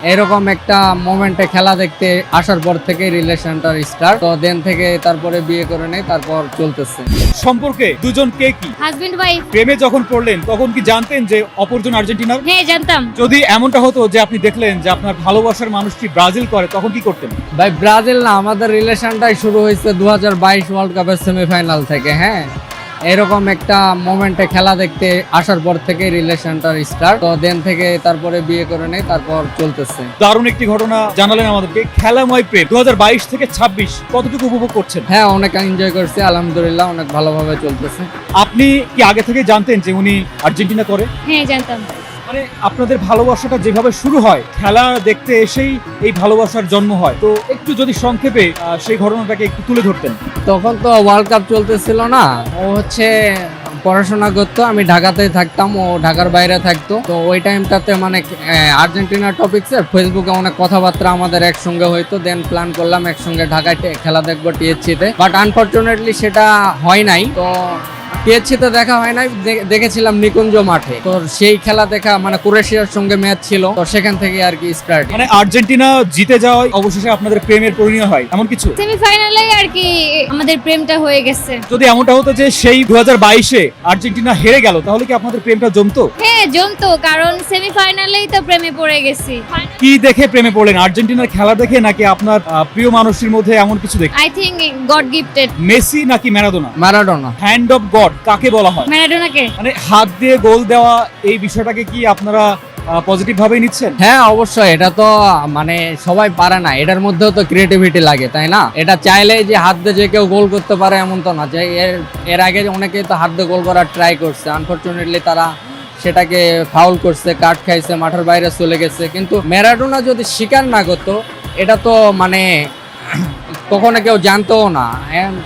এরকম একটা মোমেন্টে খেলা দেখতে আসার পর থেকে রিলেশনটার স্টার্ট, তো দেন থেকে তারপরে বিয়ে করে নেই, তারপর চলতেছে। সম্পর্কে দুজন কে কি হাজবেন্ড ওয়াইফ। প্রেমে যখন পড়লেন তখন কি জানতেন যে অপরজন আর্জেন্টিনার? হ্যাঁ জানতাম। যদি এমনটা হতো যে আপনি দেখলেন যে আপনার ভালোবাসার মানুষটি ব্রাজিল করে, তখন কি করতেন? ভাই ব্রাজিল না, আমাদের রিলেশনটাই শুরু হয়েছে 2022 ওয়ার্ল্ড কাপের সেমিফাইনাল থেকে। হ্যাঁ, এরকম একটা মোমেন্টে খেলা দেখতে আসার পর থেকে রিলেশনটার স্টার্ট, তো দেন থেকে তারপরে বিয়ে করে নেই, তারপর চলতেছে। দারুণ একটি ঘটনা জানালেন আমাদেরকে। খেলাময় প্রেম 2022 থেকে 26 কতটুকু উপভোগ করছেন? হ্যাঁ, অনেক এনজয় করছি, আলহামদুলিল্লাহ অনেক ভালোভাবে চলতেছে। আপনি কি আগে থেকে জানতেন যে উনি আর্জেন্টিনা করে? হ্যাঁ জানতাম। মানে আপনাদের ভালোবাসাটা যেভাবে শুরু হয়, খেলা দেখতে এসেই এই ভালোবাসার জন্ম হয়, তো একটু যদি সংক্ষেপে সেই ঘটনাটাকে একটু তুলে ধরতেন। তখন তো ওয়ার্ল্ড কাপ চলতেছিল না, ও হচ্ছে পড়াশোনা করতো, আমি ঢাকাতেই থাকতাম, ও ঢাকার বাইরে থাকতো। তো ওই টাইমটাতে মানে আর্জেন্টিনার টপিকসে ফেসবুকে অনেক কথাবার্তা আমাদের একসঙ্গে হইতো। দেন প্ল্যান করলাম একসঙ্গে ঢাকায় খেলা দেখবো টিএসসিতে, বাট আনফরচুনেটলি সেটা হয় নাই। তো টিএসসিতে দেখা হয় নাই, দেখেছিলাম নিকুঞ্জ মাঠে। তো সেই খেলা দেখা মানে ক্রোয়েশিয়ার সঙ্গে ম্যাচ ছিল, তো সেখান থেকে আর কি স্টার্ট। মানে আর্জেন্টিনা জিতে যাওয়ায় অবশেষে আপনাদের প্রেমের পরিণয় হয়, এমন কিছু? সেমিফাইনালে আর কি আমাদের প্রেমটা হয়ে গেছে। যদি এমনটা হতো যে সেই 2022-এ আর্জেন্টিনা হেরে গেল, তাহলে কি আপনাদের প্রেমটা জমতো? হ্যাঁ জমতো, কারণ সেমিফাইনালেই তো প্রেমে পড়ে গেছি। কি দেখে প্রেমে পড়লেন? আর্জেন্টিনার খেলা দেখে, নাকি আপনার প্রিয় মানুষের মধ্যে এমন কিছু দেখে? I think God gifted. Messi নাকি Maradona? Maradona. Hand of God কাকে বলা হয়? ম্যারাডোনাকে। মানে হাত দিয়ে গোল দেওয়া, এই বিষয়টাকে কি আপনারা পজিটিভ ভাবে নিচ্ছেন? হ্যাঁ অবশ্যই, এটা তো মানে সবাই পারে না, এটার মধ্যেও তো ক্রিয়েটিভিটি লাগে, তাই না? এটা চাইলেই যে হাত দিয়ে যে কেউ গোল করতে পারে এমন তো না। যে এর আগে অনেকেই তো হাত দিয়ে গোল করার ট্রাই করছে, আনফরচুনেটলি তারা সেটাকে ফাউল করছে, কাট খাইছে, মাঠের বাইরে চলে গেছে। কিন্তু ম্যারাডোনা যদি স্বীকার না করতো, এটা তো মানে কখনো কেউ জানতোও না।